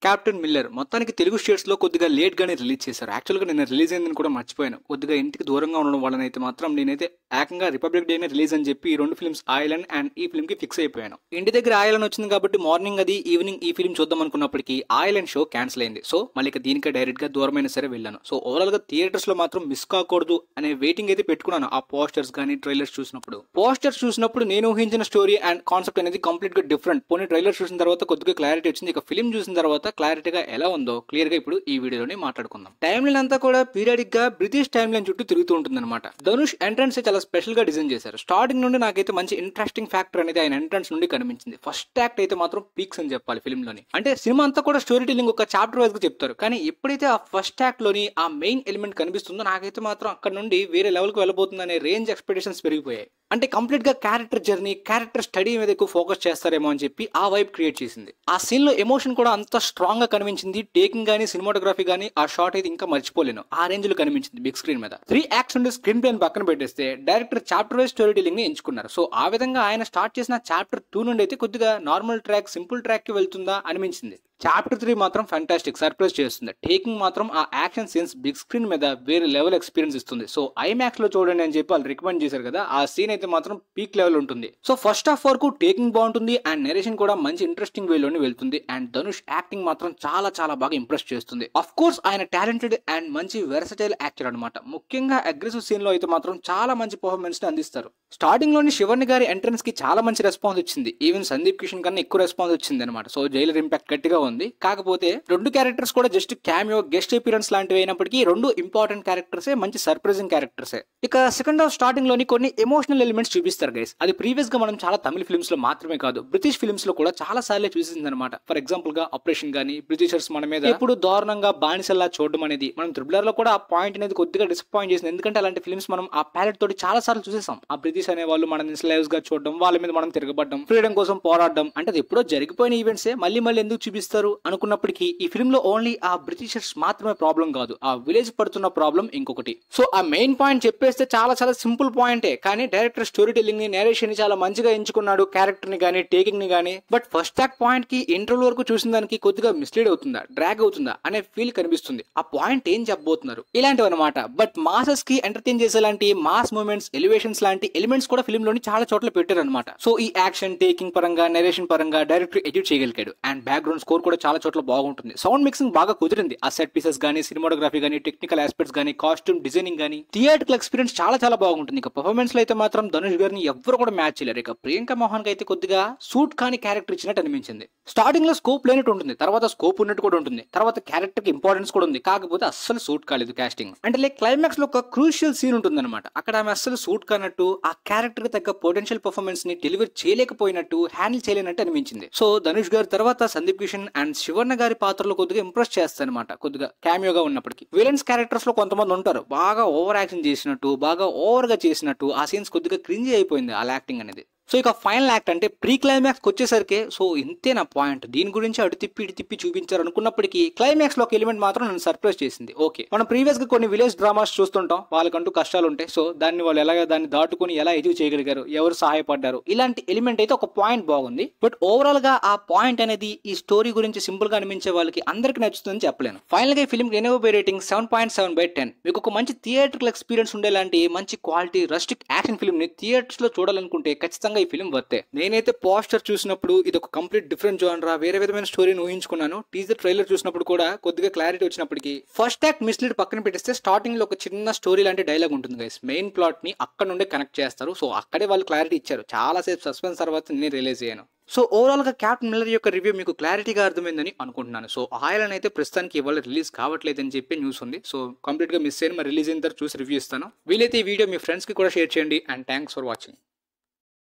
Captain Miller మొత్తానికి Telugu states లో కొద్దిగా లేట్ గానే రిలీజ్ చేశారు. యాక్చువల్ గా నేను రిలీజ్ అయిందని కూడా మర్చిపోయాను. కొద్దిగా ఇంటికి దూరంగా ఉండడం వలన అయితే మాత్రం నేనైతే ఏకంగా రిపబ్లిక్ డేనే రిలీజ్ అని చెప్పి ఈ రెండు ఫిల్మ్స్ ఐలాండ్ అండ్ ఈ ఫిల్మ్ కి ఫిక్స్ అయిపోయాను. ఇంటి దగ్గర ఐలాండ్ వచ్చింది కాబట్టి మార్నింగ్ అది ఈవినింగ్ ఈ ఫిల్మ్ చూద్దాం అనుకున్నప్పటికీ ఐలాండ్ షో క్యాన్సిల్ అయింది. సో మళ్ళీ దీనికే డైరెక్ట్ గా దూరమైన సరే వెళ్ళాను. సో ఓవరాల్ గా థియేటర్స్ లో మాత్రం మిస్ కాకూడదు అనే వెయిటింగ్ అయితే పెట్టుకున్నాను. ఆ పోస్టర్స్ కానీ ట్రైలర్స్ చూసినప్పుడు నేను ఊహించిన స్టోరీ అండ్ కాన్సెప్ట్ అనేది కంప్లీట్ గా డిఫరెంట్. పోనీ ట్రైలర్ చూసిన తర్వాత కొద్దిగా క్లారిటీ వచ్చింది. ఇక ఫిల్మ్ చూసిన తర్వాత క్లారిటీగా ఎలా ఉందో క్లియర్ గా ఇప్పుడు ఈ వీడియోలోనే మాట్లాడుకుందాం. టైమ్ లైన్ అంతా కూడా పీరియాడిక్ గా బ్రిటిష్ టైమ్ లైన్ చుట్టూ తిరుగుతూ ఉంటుంది అనమాట. ధనుష్ ఎంట్రన్స్ చాలా స్పెషల్ గా డిజైన్ చేశారు. స్టార్టింగ్ నుండి నాకైతే మంచి ఇంట్రెస్టింగ్ ఫ్యాక్టర్ అనేది ఆయన ఎంట్రన్స్ నుండి కనిపించింది. ఫస్ట్ యాక్ట్ అయితే మాత్రం పీక్స్ అని చెప్పాలి ఫిల్మ్ లోని. అంటే సినిమా అంతా కూడా స్టోరీ టెల్లింగ్ ఒక చాప్టర్ వైజ్ గా చెప్తారు. కానీ ఎప్పుడైతే ఆ ఫస్ట్ యాక్ట్ లోని ఆ మెయిన్ ఎలిమెంట్ కనిపిస్తుందో నాకైతే మాత్రం అక్కడ నుండి వేరే లెవెల్ కు వెళ్ళబోతుందనే రేంజ్ ఎక్స్పెక్టేషన్స్ పెరిగిపోయాయి. అంటే కంప్లీట్ గా క్యారెక్టర్ జర్నీ, క్యారెక్టర్ స్టడీ మీద ఎక్కువ ఫోకస్ చేస్తారేమో అని చెప్పి ఆ వైబ్ క్రియేట్ చేసింది. ఆ సీన్ లో ఎమోషన్ కూడా అంత స్ట్రాంగ్ గా కనిపించింది. టేకింగ్ గానీ సినిమాటోగ్రఫీ గానీ ఆ షాట్ అయితే ఇంకా మర్చిపోలేను. ఆ రేంజ్ లో కనిపించింది బిగ్ స్క్రీన్ మీద. 3 యాక్ట్స్ నుండి స్క్రీన్ ప్లేన్ పక్కన పెట్టేస్తే director chapter wise story telling ని ఎంచుకున్నారు. సో ఆ విధంగా ఆయన స్టార్ట్ చేసిన చాప్టర్ 2 నుండి అయితే కొద్దిగా నార్మల్ ట్రాక్, సింపుల్ ట్రాక్ కి వెళ్తుందా అనిపించింది. చాప్టర్ 3 మాత్రం ఫ్యాంటాస్టిక్, సర్ప్రైజ్ చేస్తుంది. టేకింగ్ మాత్రం ఆ యాక్షన్ సీన్స్ బిగ్ స్క్రీన్ మీద వేరే లెవెల్ ఎక్స్పీరియన్స్ ఇస్తుంది. సో ఐమాక్స్ లో చూడండి అని చెప్పి వాళ్ళు రికమెండ్ చేశారు కదా, ఆ సీన్ అయితే మాత్రం పీక్ లెవెల్ ఉంటుంది. సో ఫస్ట్ హాఫ్ వరకు టేకింగ్ బాగుంటుంది అండ్ నెరేషన్ కూడా మంచి ఇంట్రెస్టింగ్ వేలోనే వెళ్తుంది. అండ్ ధనుష్ యాక్టింగ్ మాత్రం చాలా చాలా బాగా ఇంప్రెస్ చేస్తుంది. అఫ్ కోర్స్ ఆయన టాలెంటెడ్ అండ్ మంచి వెర్సటైల్ యాక్టర్ అనమాట. ముఖ్యంగా అగ్రెసివ్ సీన్ లో అయితే మాత్రం చాలా మంచి పర్ఫార్మెన్స్ ని అందిస్తారు. స్టార్టింగ్ లోని శివర్ని గారి ఎంట్రన్స్ కి చాలా మంచి రెస్పాన్స్ వచ్చింది. ఈవెన్ సందీప్ కిషన్ కన్నా ఎక్కువ రెస్పాన్స్ వచ్చింది అనమాట. సో జైలర్ ఇంపాక్ట్ గట్టిగా ఉంది. కాకపోతే రెండు క్యారెక్టర్స్ కూడా జస్ట్ క్యామియో, గెస్ట్ అపియరెన్స్ లాంటివి అయినప్పటికీ రెండు ఇంపార్టెంట్ క్యారెక్టర్సే, మంచి సర్ప్రైజింగ్ క్యారెక్టర్సే. ఇక సెకండ్ హాఫ్ స్టార్టింగ్ లోని కొన్ని ఎమోషనల్ ఎలిమెంట్స్ చూపిస్తారు గైస్. అది ప్రీవియస్ గా మనం చాలా తమిళ ఫిల్మ్స్ లో మాత్రమే కాదు, బ్రిటిష్ ఫిల్మ్స్ లో కూడా చాలా సార్లు చూసింది అనమాట. ఫర్ ఎగ్జాంపుల్ గా ఆపరేషన్ గానీ, బ్రిటిషర్స్ మన మీద ఎప్పుడు దారుణంగా బానిసల్లా చూడడం అనేది మనం థ్రిల్లర్ లో కూడా ఆ పాయింట్ అనేది కొద్దిగా డిసప్పాయింట్ చేసింది. ఎందుకంటే అలాంటి ఫిల్మ్స్ మనం ఆ ప్యాలెట్ తోటి చాలా సార్లు చూసేసాం. ఆ బ్రిటిష్ అనే వాళ్ళు మన స్లేవ్స్ గా చూడడం, వాళ్ళ మీద మనం తిరగబడడం, ఫ్రీడమ్ కోసం పోరాడడం, అంటే అది ఎప్పుడో జరిగిపోయిన ఈవెంట్సే మళ్ళీ ఎందుకు చూపిస్తారు అనుకున్నప్పటికీ ఈ ఫిల్మ్ లో ఓన్లీ ఆ బ్రిటిషర్స్ మాత్రమే ప్రాబ్లం కాదు, ఆ విలేజ్ పడుతున్న ప్రాబ్లం ఇంకొకటి. సో ఆ మెయిన్ పాయింట్ చెప్పేస్తే చాలా చాలా సింపుల్ పాయింటే, కానీ డైరెక్టర్ స్టోరీ టెల్లింగ్ ని, నేరేషన్ ని చాలా మంచిగా ఎంచుకున్నాడు. క్యారెక్టర్ ని గానీ, టేకింగ్ ని గానీ. బట్ ఫస్ట్ యాక్ట్ పాయింట్ కి ఇంటర్వ్యూ వరకు చూసిన దానికి కొద్దిగా మిస్లీడ్ అవుతుందా, డ్రాగ్ అవుతుందా అనే ఫీల్ కనిపిస్తుంది. ఆ పాయింట్ ఏం చెప్పబోతున్నారు ఇలాంటివి అనమాట. బట్ మాసెస్ కి ఎంటర్టైన్ చేసేలాంటి మాస్ మూమెంట్స్, ఎలివేషన్స్ లాంటి ఎలిమెంట్స్ కూడా ఫిల్మ్ లోని చాలా చోట్ల పెట్టారు అనమాట. సో ఈ యాక్షన్, టేకింగ్ పరంగా, నెరేషన్ పరంగా డైరెక్టర్ ఎడ్యూట్ చేయగలిగాడు. అండ్ బ్యాక్గ్రౌండ్ స్కోర్ కూడా చాలా చోట్ల బాగుంటుంది. సౌండ్ మిక్సింగ్ బాగా కుదిరింది. ఆ సెట్ పీసెస్ గానీ, సినిమాటోగ్రఫీ గానీ, టెక్నికల్ ఆస్పెక్ట్స్ గానీ, కాస్ట్యూమ్ డిజైనింగ్ గానీ, థియేటర్కల్ ఎక్స్పీరియన్స్ చాలా చాలా బాగుంటుంది. ఇక పర్ఫార్మెన్స్ లో అయితే మాత్రం ధనుష్ గారిని ఎవ్వరు కూడా మ్యాచ్ చేయలేరు. ఇక ప్రియాంక మోహన్ కి అయితే కొద్దిగా సూట్ కాని క్యారెక్టర్ ఇచ్చినట్టు అనిపించింది. స్టార్టింగ్ లో స్కోప్ లేనట్టు ఉంటుంది, తర్వాత స్కోప్ ఉన్నట్టు కూడా ఉంటుంది, తర్వాత క్యారెక్టర్ కి ఇంపార్టెన్స్ కూడా ఉంది. కాకపోతే అస్సలు సూట్ కాలేదు కాస్టింగ్. అంటే లైక్ క్లైమాక్స్ లో ఒక క్రూషియల్ సీన్ ఉంటుంది అనమాట. అక్కడ ఆమె అస్సలు సూట్ కానట్టు, ఆ క్యారెక్టర్ కి తగ్గ పొటెన్షియల్ పర్ఫార్మెన్స్ ని డెలివర్ చేయలేకపోయినట్టు, హ్యాండిల్ చేయలేనట్టు అనిపించింది. సో ధనుష్ గారి తర్వాత సందీప్ కిషన్ అండ్ శివర్ణ గారి పాత్రలో కొద్దిగా ఇంప్రెస్ చేస్తారనమాట. కొద్దిగా క్యామియోగా ఉన్నప్పటికీ విలన్స్ క్యారెక్టర్స్ లో కొంతమంది ఉంటారు బాగా ఓవర్ యాక్షన్ చేసినట్టు, బాగా ఓవర్ గా చేసినట్టు. ఆ సీన్స్ కొద్దిగా క్రింజీ అయిపోయింది ఆ యాక్టింగ్ అనేది. సో ఇక ఫైనల్ యాక్ట్ అంటే ప్రీ క్లైమాక్స్ వచ్చేసరికి సో ఇంతే నా పాయింట్. దీని గురించి అటు తిప్పి ఇటు తిప్పి చూపించారు అనుకున్నప్పటికీ క్లైమాక్స్ లో ఒక ఎలిమెంట్ మాత్రం నన్ను సర్ప్రైజ్ చేసింది. ఓకే, మనం ప్రీవియస్ గా కొన్ని విలేజ్ డ్రామాస్ చూస్తుంటాం, వాళ్ళకంటూ కష్టాలు ఉంటాయి. సో దాన్ని వాళ్ళు ఎలాగ దాన్ని దాటుకుని ఎలా అచీవ్ చేయగలిగారు, ఎవరు సహాయపడ్డారు, ఇలాంటి ఎలిమెంట్ అయితే ఒక పాయింట్ బాగుంది. బట్ ఓవరాల్ గా ఆ పాయింట్ అనేది ఈ స్టోరీ గురించి సింపుల్ గా అనిపించే వాళ్ళకి అందరికి నచ్చుతుందని చెప్పలేను. ఫైనల్ గా ఈ ఫిల్మ్ నేను రేటింగ్ 7.7/10. మీకు ఒక మంచి థియేటర్ ఎక్స్పీరియన్స్ ఉండేలాంటి మంచి క్వాలిటీ రస్టిక్ యాక్షన్ ఫిల్మ్ ని థియేటర్స్ లో చూడాలనుకుంటే ఖచ్చితంగా ఈ ఫిల్మ్ వర్తే. నేనైతే పోస్టర్ చూసినప్పుడు ఇది ఒక కంప్లీట్ డిఫరెంట్ జోనరా, వేరే విధమైన స్టోరీని ఊహించుకున్నాను. టీజర్ ట్రైలర్ చూసినప్పుడు కూడా కొద్దిగా క్లారిటీ వచ్చినప్పటికీ ఫస్ట్ యాక్ట్ మిస్లీడ్ పక్కన పెట్టిస్తే స్టార్టింగ్ లో ఒక చిన్న స్టోరీ లాంటి డైలాగ్ ఉంటుంది గైస్. మెయిన్ ప్లాట్ ని అక్కడ నుండే కనెక్ట్ చేస్తారు. సో అక్కడే వాళ్ళు క్లారిటీ ఇచ్చారు. చాలా సేపు సస్పెన్స్ తర్వాత నేను రిలీజ్ అయ్యాను. సో ఓవరాల్ గా క్యాప్టెన్ మిల్లర్ యొక్క రివ్యూ మీకు క్లారిటీగా అర్థమైందని అనుకుంటున్నాను. సో ఐలాండ్ అయితే ప్రస్తుతానికి ఇవాళ రిలీజ్ కావట్లేదని చెప్పి న్యూస్ ఉంది. సో కంప్లీట్ గా మిస్ అయిన మరి రిలీజ్ అయిన తర్వాత చూసి రివ్యూ ఇస్తాను. వీలైతే ఈ వీడియో మీ ఫ్రెండ్స్ కి కూడా షేర్ చేయండి. And thanks for watching.